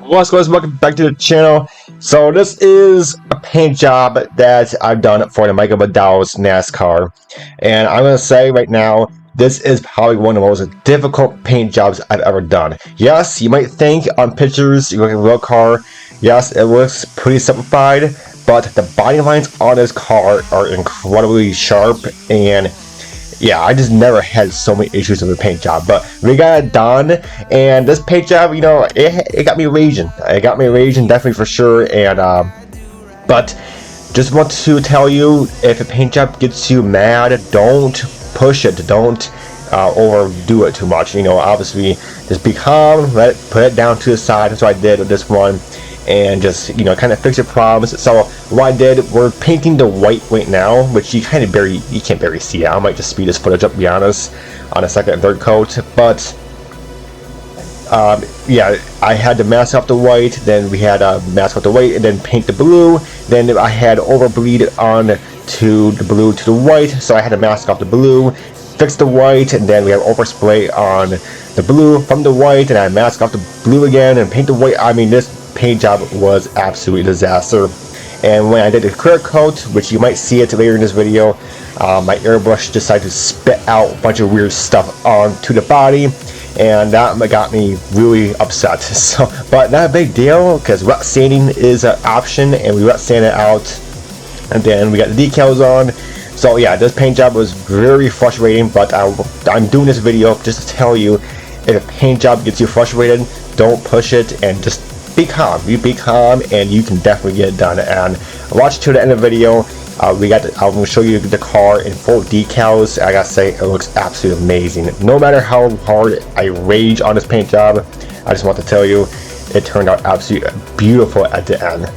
What's going on, guys? Welcome back to the channel. So this is a paint job that I've done for the Michael Badal's NASCAR, and I'm gonna say right now, this is probably one of the most difficult paint jobs I've ever done. Yes, you might think on pictures you look at a real car, yes, it looks pretty simplified, but the body lines on this car are incredibly sharp, and yeah, I just never had so many issues with the paint job, but we got it done. And this paint job, you know, it got me raging. It got me raging, definitely for sure. And but just want to tell you, if a paint job gets you mad, don't push it. Don't overdo it too much. You know, obviously, just be calm. Put it down to the side. That's what I did with this one. And just, you know, kind of fix your problems. So what I did, we're painting the white right now, which you can't barely see it. I might just speed this footage up, to be honest, on a second and third coat. But yeah, I had to mask off the white, then we had to mask off the white, and then paint the blue. Then I had overbleed on to the blue to the white, so I had to mask off the blue, fix the white, and then we have overspray on the blue from the white, and I mask off the blue again and paint the white. I mean, this paint job was absolutely a disaster. And when I did the clear coat, which you might see it later in this video, my airbrush decided to spit out a bunch of weird stuff onto the body, and that got me really upset. So, but not a big deal, because wet sanding is an option, and we wet sand it out, and then we got the decals on. So yeah, this paint job was very frustrating, but I'm doing this video just to tell you, if a paint job gets you frustrated, don't push it, and just be calm. You be calm, and you can definitely get it done. And watch to the end of the video. I'm going to show you the car in full decals. I gotta say, it looks absolutely amazing. No matter how hard I rage on this paint job, I just want to tell you, it turned out absolutely beautiful at the end.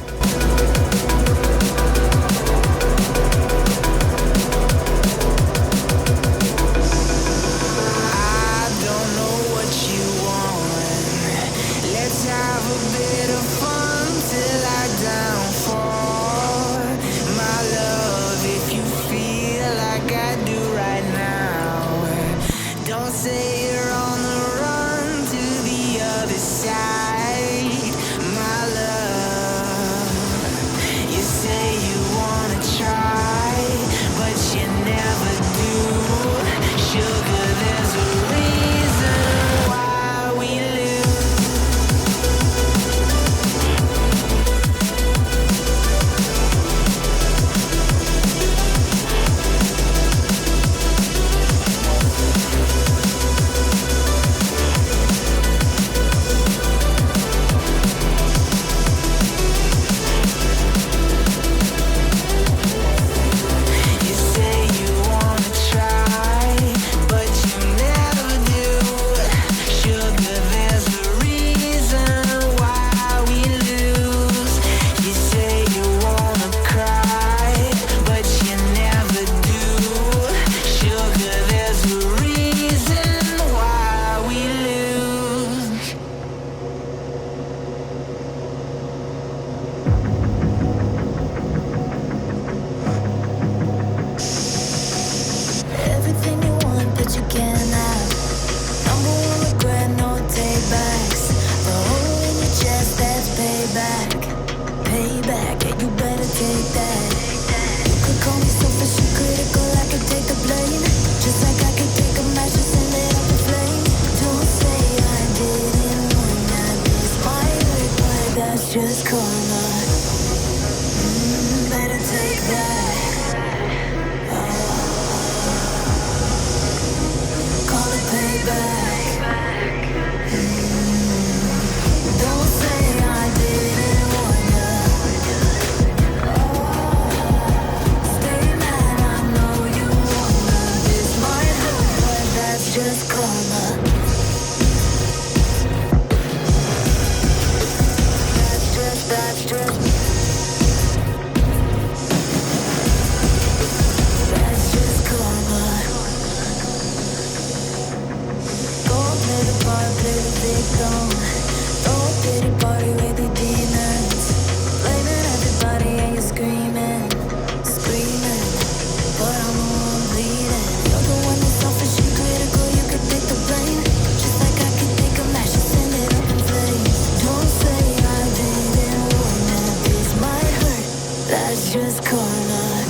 just karma.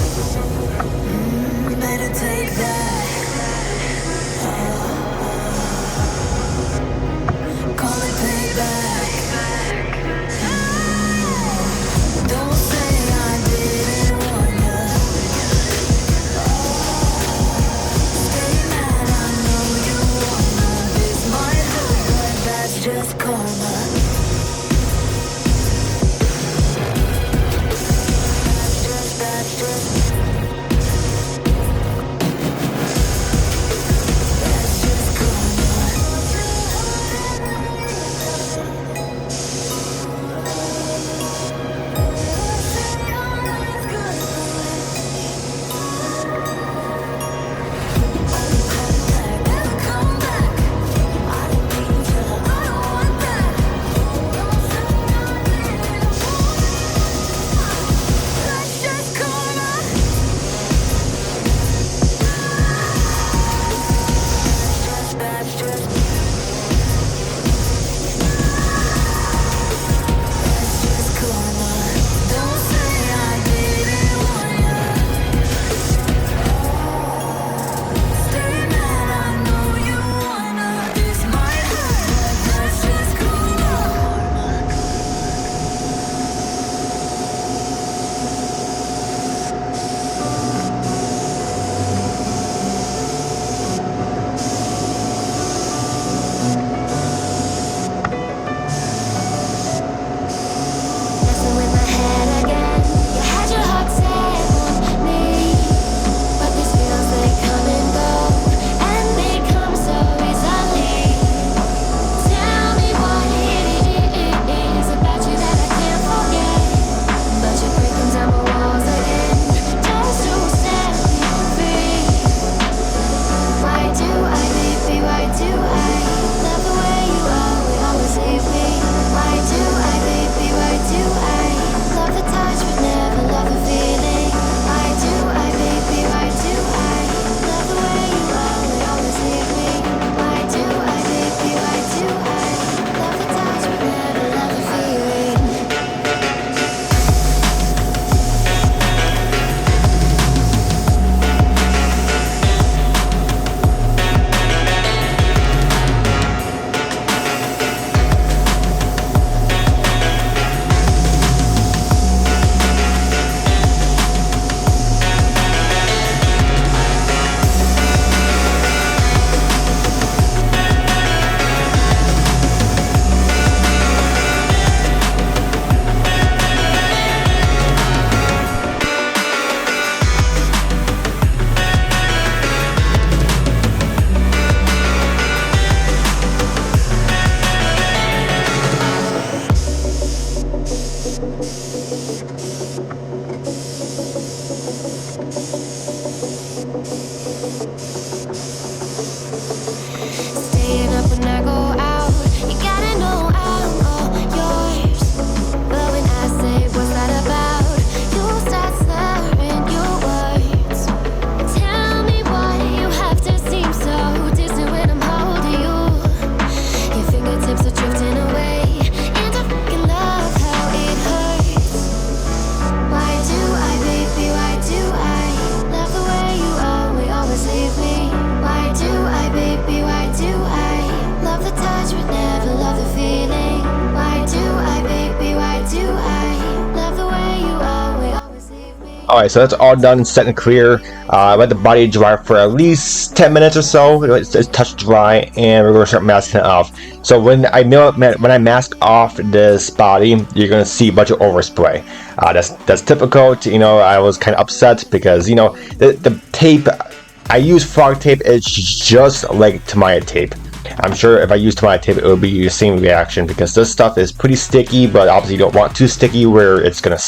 Better take that. Call it payback. Don't say I didn't warn ya. Stay mad, I know you wanna. This might hurt, but that's just karma. That's just Alright, so that's all done, set and clear. Let the body dry for at least 10 minutes or so. It's touch dry, and we're going to start masking it off. So when I mask off this body, you're going to see a bunch of overspray. That's typical. You know, I was kind of upset because, you know, the tape, I use frog tape. It's just like Tamiya tape. I'm sure if I use Tamiya tape, it would be the same reaction because this stuff is pretty sticky, but obviously you don't want too sticky where it's gonna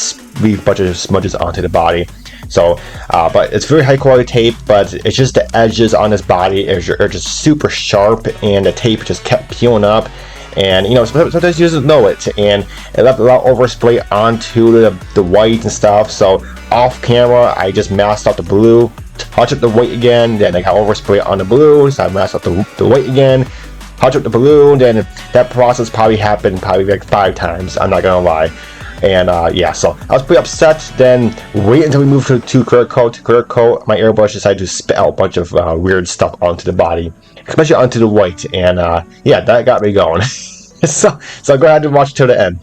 leave a bunch of smudges onto the body. So, but it's very high quality tape, but it's just the edges on this body are just super sharp, and the tape just kept peeling up. And you know, sometimes you just know it, and it left a lot of overspray onto the white and stuff. So off camera, I just masked out the blue, touch up the white again, then I got overspray on the blue, so I masked out the white again, touch up the blue, then that process probably happened like 5 times, I'm not gonna lie. And yeah, so I was pretty upset. Then wait until we moved to clear coat. Clear coat, my airbrush decided to spit out a bunch of weird stuff onto the body, especially onto the white. And yeah, that got me going. So go ahead and watch till the end.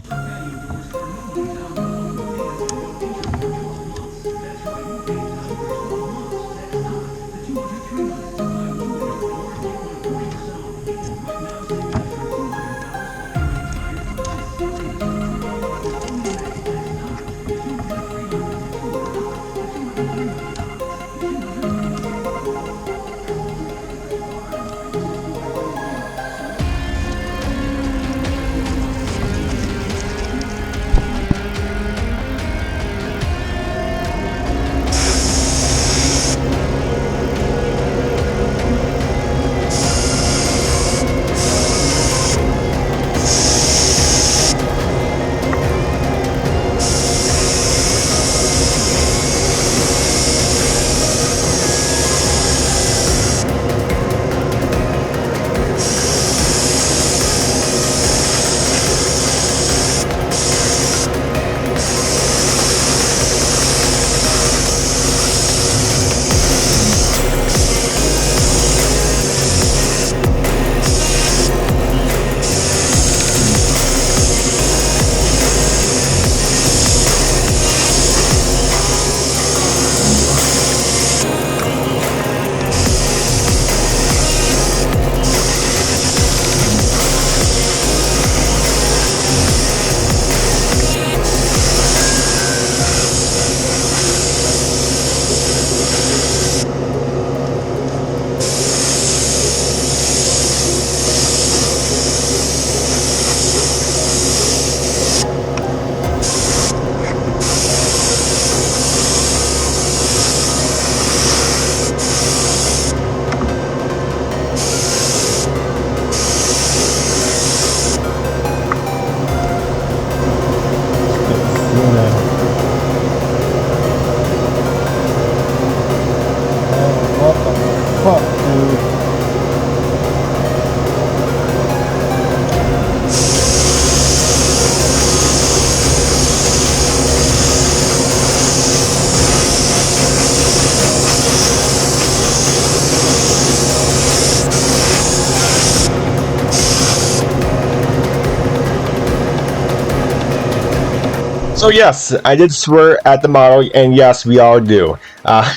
So yes, I did swear at the model, and yes, we all do. I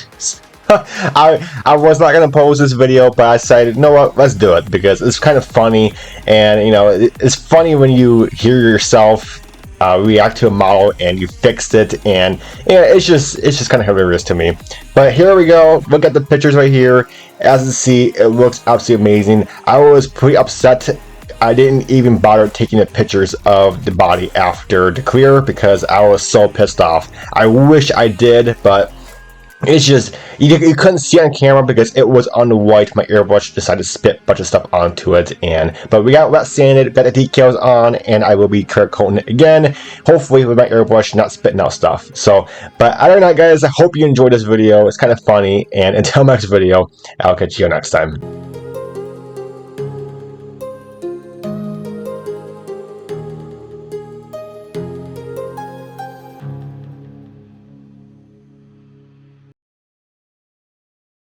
was not gonna post this video, but I decided, you know what, let's do it because it's kind of funny, and you know, it's funny when you hear yourself react to a model and you fixed it, and yeah, it's just kind of hilarious to me. But here we go. Look at the pictures right here. As you see, it looks absolutely amazing. I was pretty upset. I didn't even bother taking the pictures of the body after the clear because I was so pissed off. I wish I did, but it's just, you couldn't see it on camera because it was on the white. My airbrush decided to spit a bunch of stuff onto it, but we got wet sanded, got the decals on, and I will be clear coating it again, hopefully with my airbrush not spitting out stuff. So, but other than that, guys, I hope you enjoyed this video. It's kind of funny, and until next video, I'll catch you next time.